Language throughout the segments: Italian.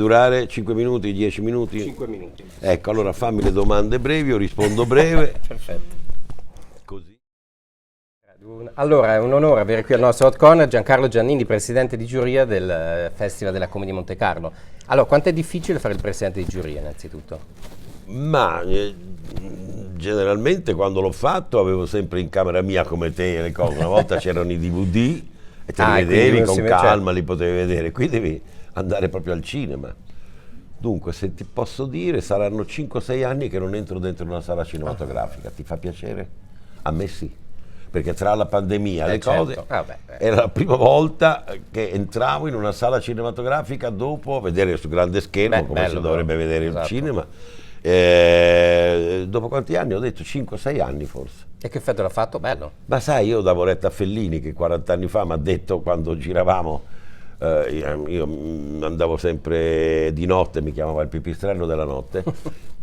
Durare 5 minuti, 10 minuti? 5 minuti. Ecco, allora fammi le domande brevi, io rispondo breve. Perfetto. Così. Allora, è un onore avere qui al nostro hot corner Giancarlo Giannini, presidente di giuria del Festival della Commedia Monte Carlo. Allora, quanto è difficile fare il presidente di giuria, innanzitutto? Ma generalmente quando l'ho fatto avevo sempre in camera mia come te le cose. Una volta c'erano i DVD e te li vedevi con calma, li potevi vedere. Qui devi andare proprio al cinema. Dunque, se ti posso dire, saranno 5-6 anni che non entro dentro una sala cinematografica. Ti fa piacere? A me sì. Perché tra la pandemia e le cose era la prima volta che entravo in una sala cinematografica dopo vedere su grande schermo, come si dovrebbe vedere il cinema. Dopo quanti anni? Ho detto 5-6 anni forse. E che effetto l'ha fatto? Bello. Ma sai, io davo retta a Fellini che 40 anni fa mi ha detto, quando giravamo, io andavo sempre di notte, mi chiamava il pipistrello della notte,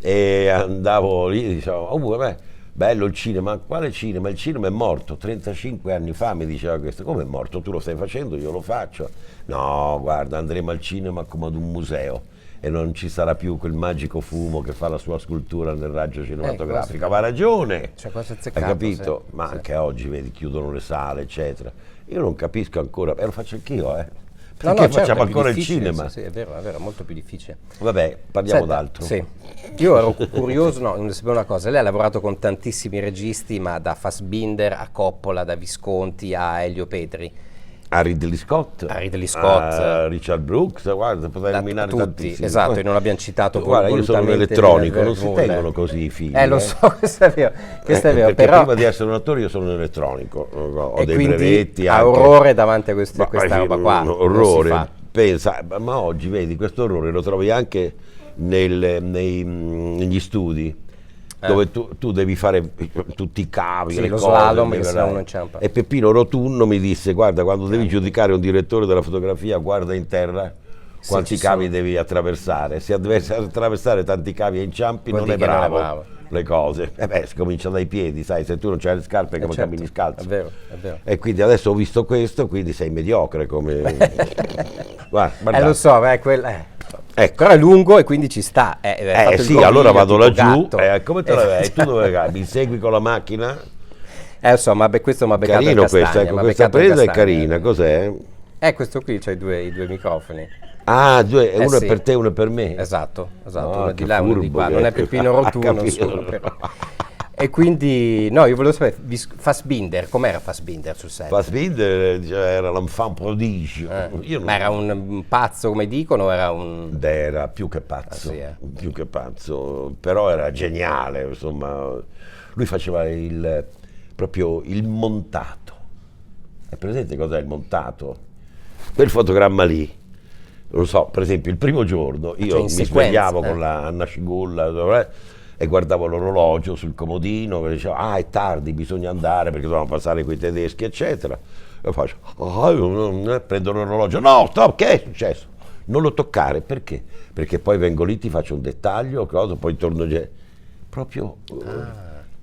e andavo lì e dicevo, oh vabbè, bello il cinema. Quale cinema? Il cinema è morto 35 anni fa, mi diceva questo. Come è morto? Tu lo stai facendo, io lo faccio. No, guarda, andremo al cinema come ad un museo e non ci sarà più quel magico fumo che fa la sua scultura nel raggio cinematografico. Aveva ragione, hai capito? Sì, ma anche oggi, vedi, chiudono le sale, eccetera. Io non capisco ancora, e lo faccio anch'io, perché facciamo ancora il cinema? Sì, è vero, molto più difficile. Vabbè, parliamo d'altro. Sì. Io ero curioso, non sapevo una cosa, lei ha lavorato con tantissimi registi, ma da Fassbinder a Coppola, da Visconti a Elio Petri. A Ridley Scott, a Richard Brooks, guarda, potrei nominare tantissimi. Esatto, e non abbiamo citato guarda, io sono un elettronico, non si tengono così i film. Lo so, questo è vero, perché però prima di essere un attore io sono un elettronico, ho dei quindi brevetti ha anche. Orrore davanti a questa roba qua. Orrore, pensa, ma oggi vedi, questo orrore lo trovi anche negli studi. Dove tu devi fare tutti i cavi, le lo cose, slalom, che se no non inciampa. E Peppino Rotunno mi disse, guarda, quando devi giudicare un direttore della fotografia, guarda in terra quanti cavi devi attraversare. Se devi attraversare tanti cavi e inciampi non è bravo. Le cose, si comincia dai piedi, sai, se tu non c'hai le scarpe come cammini scalzo. È vero. E quindi adesso ho visto questo, quindi sei mediocre come... guarda. Lo so, Ecco. Però è lungo e quindi ci sta. Sì, allora vado laggiù. Come te la vedi? Tu dove vai? Mi segui con la macchina? Lo so, ma questo mi ha beccato carino questo, ecco, questa presa è carina, cos'è? Questo qui c'ha i due microfoni. Ah, uno è per te e uno è per me. Esatto, uno di là, uno di qua. Non è Peppino Rotunno solo, però. E quindi, no, io volevo sapere, Fassbinder, com'era Fassbinder sul set? Fassbinder era l'enfant prodigio. Ma era un pazzo, come dicono, era un... Era più che pazzo, più che pazzo, però era geniale, insomma. Lui faceva proprio il montato. È presente cos'è il montato? Quel fotogramma lì, non lo so, per esempio il primo giorno io mi svegliavo con la Anna Scigulla, e guardavo l'orologio sul comodino e dicevo, è tardi, bisogna andare perché dovevamo passare quei tedeschi, eccetera. E faccio, prendo l'orologio, no, stop, che è successo? Non lo toccare, perché? Perché poi vengo lì, ti faccio un dettaglio, poi torno proprio...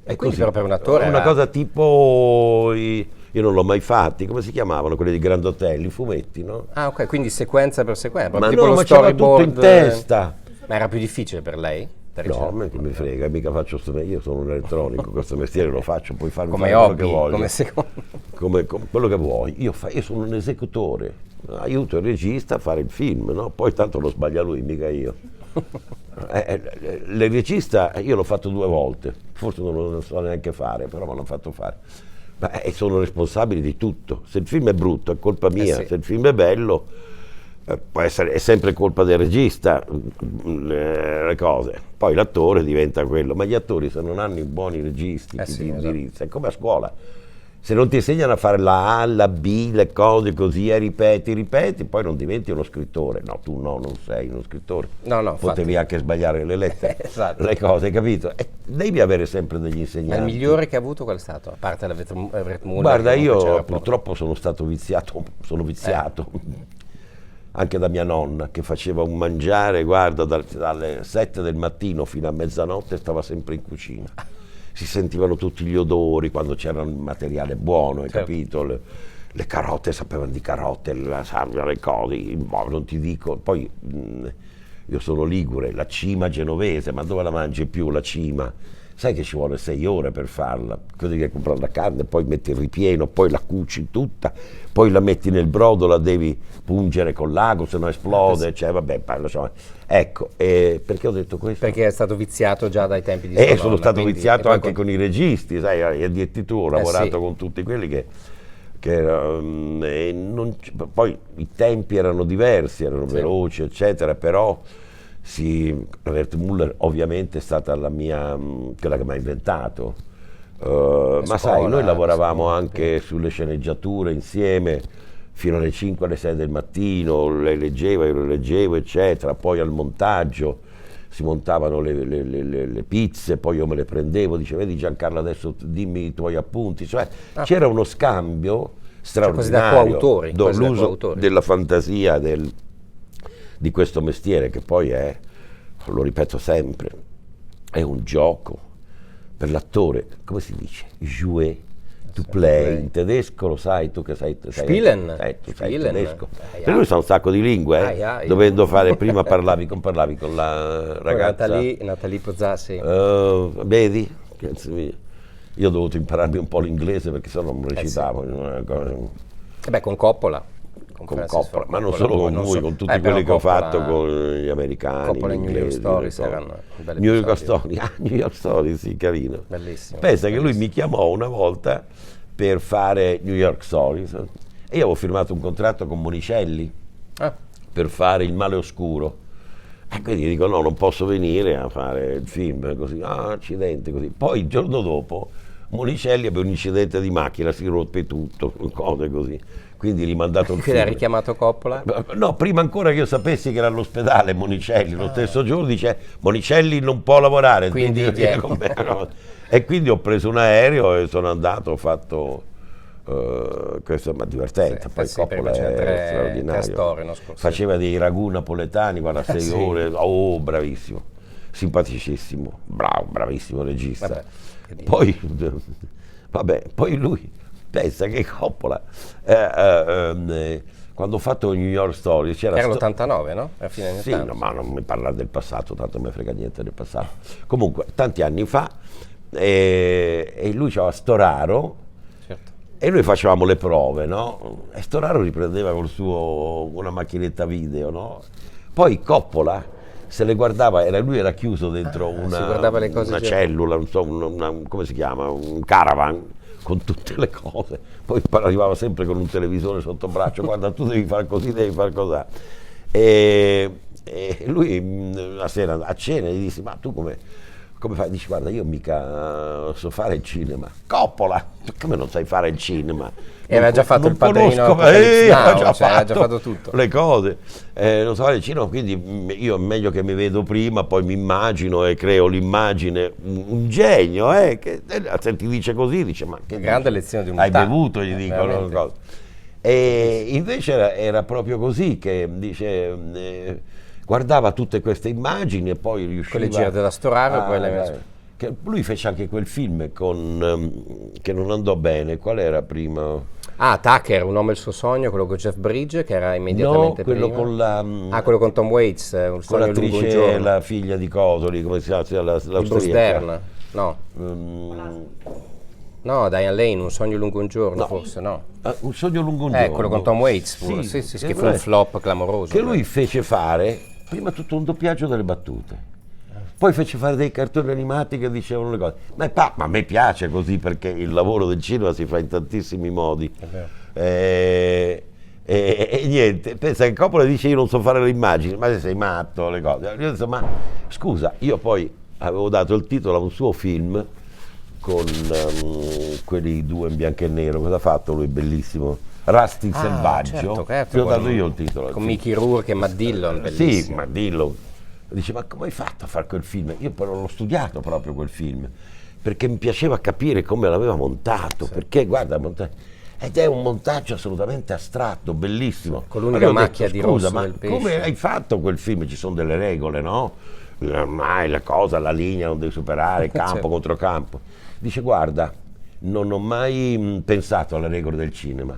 e quindi però per un attore una cosa tipo... Io non l'ho mai fatti, come si chiamavano quelli di Grand Hotel, i fumetti, no? Ok, quindi sequenza per sequenza. Ma tipo ma c'era tutto in testa. Ma era più difficile per lei? No, a me che mi frega, mica faccio io sono un elettronico, questo mestiere lo faccio, puoi farmi come fare hobby, quello che voglio. Come quello che vuoi. Io sono un esecutore, aiuto il regista a fare il film, no? Poi tanto lo sbaglia lui, mica io. Il regista io l'ho fatto 2 volte, forse non lo so neanche fare, però me l'hanno fatto fare. E sono responsabili di tutto. Se il film è brutto è colpa mia, se il film è bello è sempre colpa del regista, le cose. Poi l'attore diventa quello, ma gli attori se non hanno i buoni registi che ti indirizzano, è come a scuola. Se non ti insegnano a fare la A, la B, le cose così, e ripeti, poi non diventi uno scrittore. No, tu non sei uno scrittore. No, potevi anche sbagliare le lettere, le cose, hai capito? E devi avere sempre degli insegnanti. Ma il migliore che ha avuto qual è stato? A parte la Muller? Guarda, io purtroppo sono stato viziato, anche da mia nonna, che faceva un mangiare, guarda, dalle 7 del mattino fino a mezzanotte stava sempre in cucina. Si sentivano tutti gli odori quando c'era un materiale buono, hai capito? Le carote sapevano di carote, la salvia, le cose, non ti dico. Poi io sono ligure, la cima genovese, ma dove la mangi più la cima? Sai che ci vuole 6 ore per farla, quindi devi comprare la carne, poi metti il ripieno, poi la cuci tutta, poi la metti nel brodo, la devi pungere con l'ago, se no esplode, cioè vabbè, ecco, perché ho detto questo? Perché è stato viziato già dai tempi di sua nonna, sono stato quindi, viziato anche con i registi, sai, e addirittura tu ho lavorato con tutti quelli che poi i tempi erano diversi, erano veloci, eccetera, però Robert Muller ovviamente è stata quella che mi ha inventato, ma sai, noi lavoravamo anche sulle sceneggiature insieme fino alle 5, alle 6 del mattino, lei leggeva, io le leggevo, eccetera, poi al montaggio si montavano le pizze, poi io me le prendevo, dice vedi Giancarlo adesso dimmi i tuoi appunti, cioè c'era uno scambio straordinario, l'uso della fantasia di questo mestiere che poi è, lo ripeto sempre, è un gioco per l'attore, come si dice? Jouer, to play, in tedesco lo sai, tu che sai Spielen. Tu sai tedesco. Per lui sa un sacco di lingue, dovendo fare, prima parlavi con la ragazza. Natalie Pozzassi. Vedi? Io ho dovuto impararmi un po' l'inglese perché sennò non recitavo. Beh, con Coppola. Con Coppola, ma non solo con lui, con tutti quelli che ho fatto con gli americani. Coppola e New York Stories erano New York Stories, New York Stories, sì, carino. Bellissimo. Pensa che lui mi chiamò una volta per fare New York Stories e io avevo firmato un contratto con Monicelli per fare Il male oscuro. E quindi dico no, non posso venire a fare il film, così, accidente, così. Poi il giorno dopo Monicelli ebbe un incidente di macchina, si ruppe tutto, cose così. Quindi gli mandato il film. Quindi ha richiamato Coppola? No, prima ancora che io sapessi che era all'ospedale Monicelli, lo stesso giorno dice Monicelli non può lavorare, quindi con me, no? E quindi ho preso un aereo e sono andato, ho fatto questo, ma divertente, poi Coppola è straordinario. Faceva dei ragù napoletani, guarda, 6 ore, bravissimo, simpaticissimo, bravissimo regista. Poi lui pensa che Coppola quando ho fatto New York Stories era l'89, no? Era fine anni 80. Sì, no, ma non mi parlare del passato, tanto non mi frega niente del passato. Comunque, tanti anni fa, e lui c'aveva Storaro, e noi facevamo le prove, no? E Storaro riprendeva una macchinetta video, no? Poi Coppola se le guardava, lui era chiuso dentro una cellula, non so, come si chiama, un caravan, con tutte le cose. Poi arrivava sempre con un televisore sotto braccio, guarda tu devi fare così, devi fare così. E lui una sera a cena gli disse ma tu come fai? Dice guarda io mica so fare il cinema. Coppola, come non sai fare il cinema? E aveva già fatto il Padrino, aveva già fatto tutto. Le cose, non so fare il cinema, quindi io è meglio che mi vedo prima, poi mi immagino e creo l'immagine, un genio, che se ti dice così, dice ma che grande lezione di umiltà. Hai bevuto, gli dicono cose. E invece era proprio così che dice guardava tutte queste immagini e poi riusciva con le gire della Storaro poi le lui fece anche quel film che non andò bene. Qual era prima? Tucker, Un uomo e il suo sogno, quello con Jeff Bridges, che era immediatamente quello prima. con quello con Tom Waits, Un con sogno lungo un giorno. la figlia di Cosoli, come si chiama? Bruce Dern, no. No, Diane Lane, Un sogno lungo un giorno, forse, no. Un sogno lungo un giorno. Quello con Tom Waits pure, sì, che fu un flop clamoroso. Che lui fece fare, prima tutto un doppiaggio delle battute. Poi fece fare dei cartoni animati che dicevano le cose. Ma a me piace così perché il lavoro del cinema si fa in tantissimi modi. E niente, pensa che Coppola dice io non so fare le immagini, ma se sei matto, le cose. Io dico, ma scusa, io poi avevo dato il titolo a un suo film con quelli 2 in bianco e nero, cosa ha fatto lui? Bellissimo. Rusty il selvaggio. Certo, ti ho dato io il titolo. Con Mickey Rourke e Matt Dillon, bellissimo. Sì, Matt Dillon. Dice ma come hai fatto a fare quel film? Io però l'ho studiato proprio quel film perché mi piaceva capire come l'aveva montato, perché guarda ed è un montaggio assolutamente astratto, bellissimo, con l'unica macchia di rosso ma del pesce. Come hai fatto quel film? Ci sono delle regole, no? Mai la cosa, la linea non devi superare, campo contro campo. Dice guarda, non ho mai pensato alle regole del cinema,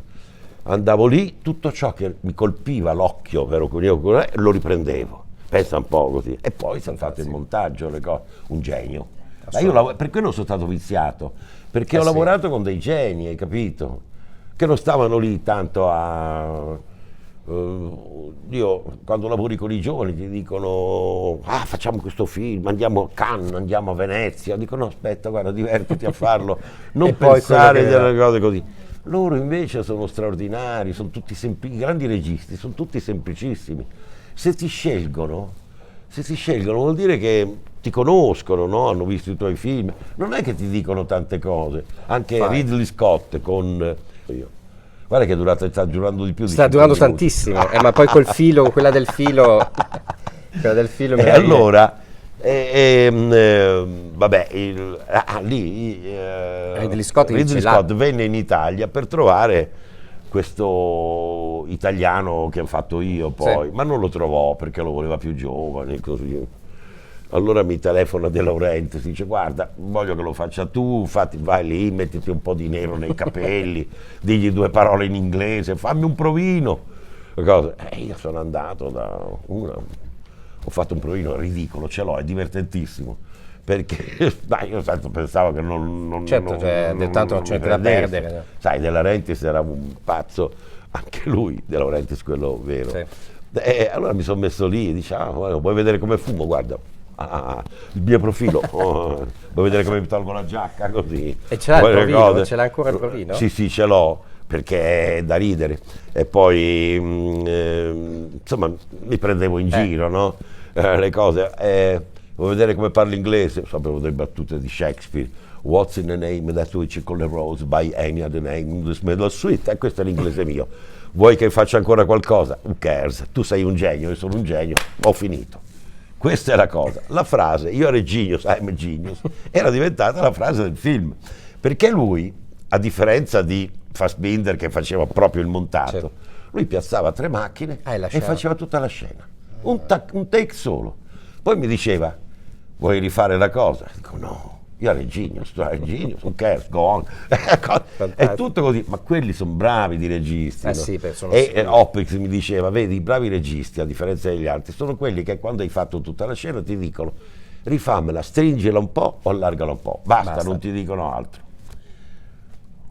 andavo lì, tutto ciò che mi colpiva l'occhio, lo riprendevo. pensa un po' così. E poi si è fatto il montaggio, le cose, un genio. Ma per quello sono stato viziato, perché ho lavorato con dei geni, hai capito? Che non stavano lì tanto a... io quando lavori con i giovani ti dicono facciamo questo film, andiamo a Cannes, andiamo a Venezia, dico no aspetta guarda divertiti a farlo, non pensare delle cose così. Loro invece sono straordinari, sono tutti i grandi registi, sono tutti semplicissimi. Se ti scelgono vuol dire che ti conoscono, no? Hanno visto i tuoi film, non è che ti dicono tante cose. Anche Ridley Scott con guarda che sta durando di più. Sta durando tantissimo, ma poi quel filo, quella del filo e allora vabbè, Ridley Scott venne in Italia per trovare questo italiano che ho fatto io poi, ma non lo trovò perché lo voleva più giovane, così. Allora mi telefona De Laurentiis, dice guarda voglio che lo faccia tu, infatti vai lì, mettiti un po' di nero nei capelli, digli 2 parole in inglese, fammi un provino. Io sono andato ho fatto un provino ridicolo, ce l'ho, è divertentissimo, perché io pensavo che tanto non c'è da perdere. Sai, De Laurentiis era un pazzo, anche lui, De Laurentiis quello vero. Sì. Allora mi sono messo lì e dice vuoi vedere come fumo, guarda. Il mio profilo, vuoi vedere come mi tolgo la giacca così? E ce l'ha il provino? Ce l'ha ancora il provino? Sì, ce l'ho, perché è da ridere. E poi insomma mi prendevo in giro, no? Le cose. Vuoi vedere come parlo inglese? Sapevo delle battute di Shakespeare. What's in the name that which call a rose by any other name this middle sweet? E questo è l'inglese mio. Vuoi che faccia ancora qualcosa? Who cares? Tu sei un genio, io sono un genio, ho finito. Questa è la cosa. La frase, io ero genius, I'm a genius, era diventata la frase del film. Perché lui, a differenza di Fassbinder che faceva proprio il montato, lui piazzava 3 macchine e faceva tutta la scena. Un take solo. Poi mi diceva, vuoi rifare la cosa? Dico no, io ero genius, tu eri genius, un cares, go on. È tutto così, ma quelli sono bravi di registi. No? E Opix mi diceva, vedi, i bravi registi, a differenza degli altri, sono quelli che quando hai fatto tutta la scena ti dicono rifammela, stringila un po' o allargala un po', basta. Non ti dicono altro.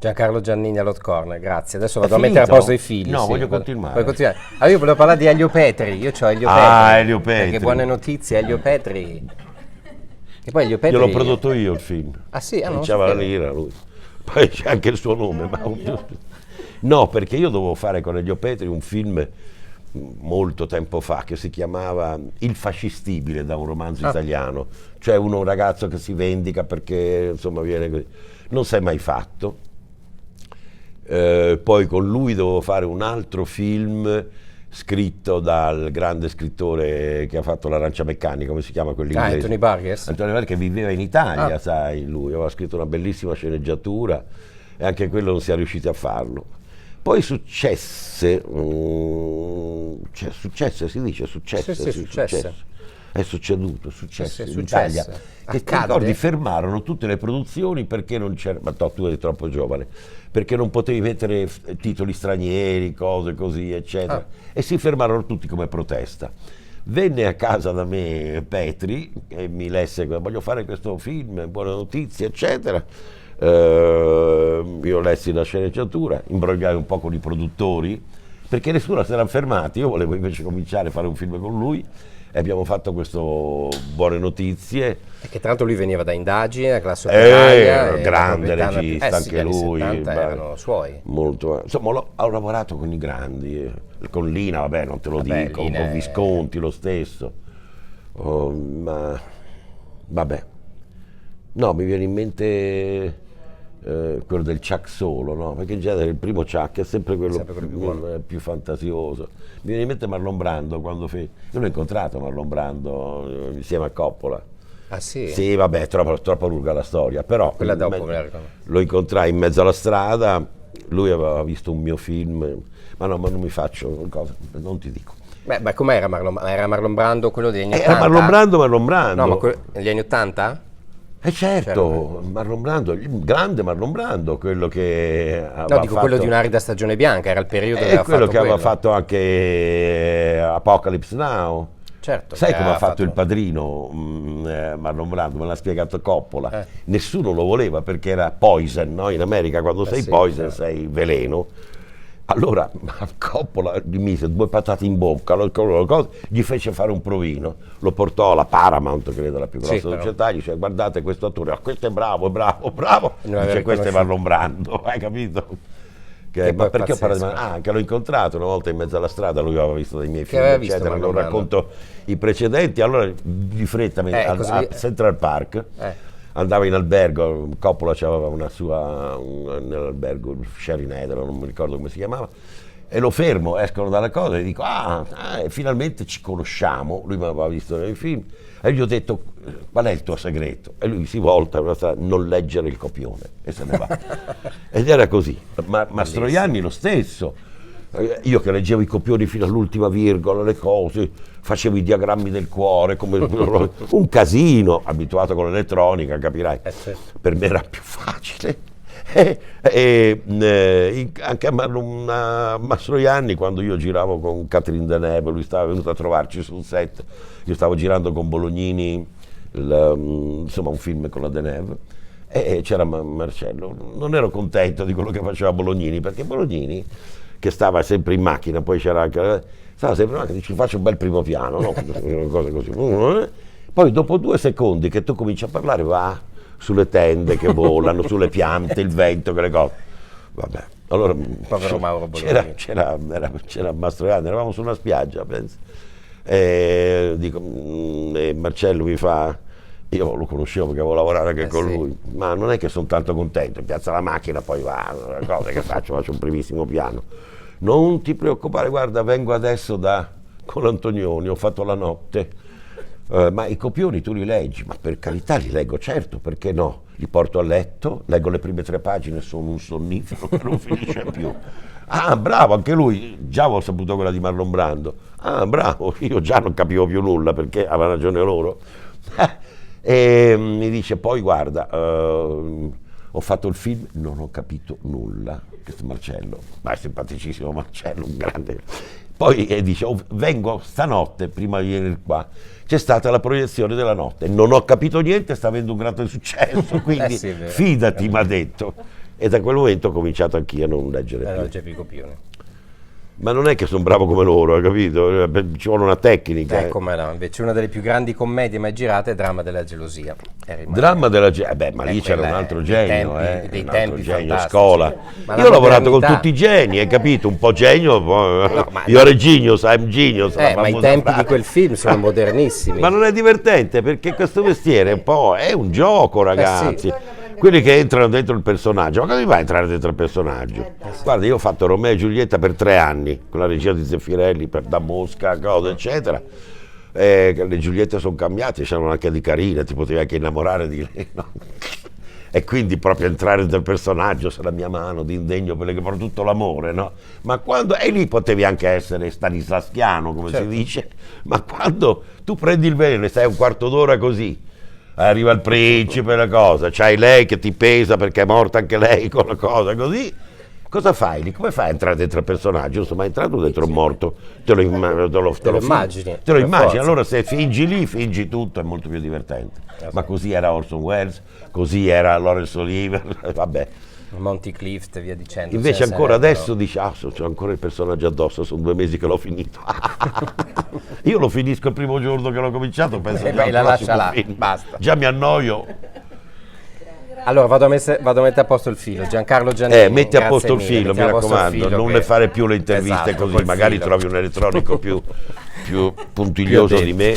Giancarlo Giannini all'Hot Corner, grazie. Adesso vado a mettere a posto i figli. No, voglio continuare. Io volevo parlare di Elio Petri, io ho Elio Petri. Elio Petri. Perché buone notizie, Elio Petri. E poi Elio Petri... Io l'ho prodotto io il film. Sì? Non c'aveva la lira lui. Poi c'è anche il suo nome. No, perché io dovevo fare con Elio Petri un film molto tempo fa che si chiamava Il fascistibile, da un romanzo italiano. Cioè un ragazzo che si vendica perché insomma viene così. Non si è mai fatto. Poi con lui dovevo fare un altro film scritto dal grande scrittore che ha fatto L'Arancia Meccanica, come si chiama quell'inglese? Anthony Burgess. Anthony Burgess, che viveva in Italia, sai, lui aveva scritto una bellissima sceneggiatura e anche quello non si è riusciti a farlo. Poi successe, si dice successe, successe. È succeduto, successo in Italia, che ti ricordi fermarono tutte le produzioni perché non c'era, ma tu eri troppo giovane, perché non potevi mettere titoli stranieri, cose così, eccetera, e si fermarono tutti come protesta. Venne a casa da me Petri e mi lesse, voglio fare questo film, buone notizie, eccetera. Io lessi la sceneggiatura, imbrogliai un po' con i produttori, perché nessuno si erano fermati, io volevo invece cominciare a fare un film con lui. E abbiamo fatto questo Buone Notizie. E che tra l'altro lui veniva da indagini, da classe operaia. Grande regista, anche lui. Erano suoi. Molto, insomma, ho lavorato con i grandi, con Lina, vabbè, non te lo dico, con Visconti lo stesso. Ma vabbè. No, mi viene in mente quello del Chuck solo, no? Perché in genere il primo Chuck è sempre quello più fantasioso. Mi viene in mente Marlon Brando quando io l'ho incontrato Marlon Brando insieme a Coppola. Ah sì? Sì, vabbè, troppo lunga la storia, però quella dopo lo incontrai in mezzo alla strada, lui aveva visto un mio film, ma non mi faccio cosa, non ti dico. Beh, com'era era Marlon Brando quello degli anni 80? Era Marlon Brando. No, ma negli anni 80? Certo, Marlon Brando, il grande Marlon Brando, quello che aveva dico quello di Un'arida stagione bianca, era il periodo che quello che aveva fatto anche Apocalypse Now. Certo, sai come ha fatto il padrino Marlon Brando? Me l'ha spiegato Coppola. Nessuno lo voleva perché era poison, no? In America quando sei sì, poison sei veleno. Allora Coppola gli mise 2 patate in bocca, gli fece fare un provino, lo portò alla Paramount, credo la più grossa società, gli dice guardate questo attore, questo è bravo, dice questo è Marlon Brando, hai capito? Ma perché ho parlato di che l'ho incontrato una volta in mezzo alla strada, lui aveva visto dei miei film, eccetera, non racconto i precedenti, allora di fretta a Central Park. Andava in albergo, Coppola aveva una sua nell'albergo, Sharon Edel, non mi ricordo come si chiamava, e lo fermo, escono dalla cosa e dico finalmente ci conosciamo, lui mi aveva visto nei film e gli ho detto qual è il tuo segreto? E lui si volta non leggere il copione e se ne va. Ed era così, ma Mastroianni lo stesso. Io che leggevo i copioni fino all'ultima virgola, le cose, facevo i diagrammi del cuore, come un casino, abituato con l'elettronica, capirai. Per me era più facile. Anche a Mastroianni, quando io giravo con Catherine Deneuve, lui stava venuto a trovarci sul set, io stavo girando con Bolognini, insomma un film con la Deneuve, e c'era Marcello. Non ero contento di quello che faceva Bolognini, perché Bolognini, che stava sempre in macchina, poi c'era anche, stava sempre in macchina, ci faccio un bel primo piano, no? Una cosa così. Poi dopo 2 secondi che tu cominci a parlare, va sulle tende che volano, sulle piante, il vento, quelle cose. Vabbè, allora povero Mauro Bolognini. C'era Mastroianni, eravamo su una spiaggia, penso. Dico, Marcello mi fa, io lo conoscevo perché avevo lavorato anche con lui, ma non è che sono tanto contento, piazza la macchina, poi va, cosa che faccio un primissimo piano. Non ti preoccupare, guarda, vengo adesso con Antonioni, ho fatto la notte, ma i copioni tu li leggi? Ma per carità li leggo, certo, perché no? Li porto a letto, leggo le prime 3 pagine, sono un sonnifero che non finisce più. Ah, bravo, anche lui, già avevo saputo quella di Marlon Brando. Ah, bravo, io già non capivo più nulla perché aveva ragione loro. E mi dice, poi guarda, ho fatto il film, non ho capito nulla. Questo Marcello, ma è simpaticissimo Marcello, un grande. Poi dice, vengo stanotte, prima di venire qua, c'è stata la proiezione della notte, non ho capito niente, sta avendo un grande successo, quindi fidati, mi ha detto. E da quel momento ho cominciato anch'io a non leggere più. Leggevi i copioni. Ma non è che sono bravo come loro, hai capito? Ci vuole una tecnica. Come no, invece una delle più grandi commedie mai girate è Dramma della gelosia. Dramma della gelosia, ma lì c'era un altro genio, dei tempi genio, Scola. Ma io ho lavorato con tutti i geni, hai capito? Un po' genio, io ero genius, I'm genius. Ma i tempi di quel film sono modernissimi. Ma non è divertente, perché questo mestiere è un gioco, ragazzi. Quelli che entrano dentro il personaggio, ma come vai a entrare dentro il personaggio? Guarda, io ho fatto Romeo e Giulietta per 3 anni, con la regia di Zeffirelli, da Mosca, cose, eccetera. Le Giuliette sono cambiate, c'erano anche di carine, ti potevi anche innamorare di lei, no? E quindi proprio entrare dentro il personaggio, se la mia mano di indegno per tutto l'amore, no? Ma quando, e lì potevi anche essere stanislaschiano, come si dice, ma quando tu prendi il veleno e stai un quarto d'ora così, arriva il principe, la cosa, c'hai lei che ti pesa perché è morta anche lei con la cosa, così, cosa fai lì? Come fai a entrare dentro il personaggio? Insomma, è entrato dentro un morto, te lo immagini. Allora se fingi lì, fingi tutto, è molto più divertente. Ma così era Orson Welles, così era Laurence Olivier, vabbè. Monty Clift e via dicendo. Invece ancora adesso dici, c'ho ancora il personaggio addosso, sono 2 mesi che l'ho finito. Io lo finisco il primo giorno che l'ho cominciato, penso che la lascia là, basta. Già mi annoio. Allora vado a mettere a posto il filo. Giancarlo Giannini, metti a posto il filo, mi raccomando, non ne fare più le interviste così, magari trovi un elettronico più puntiglioso di me.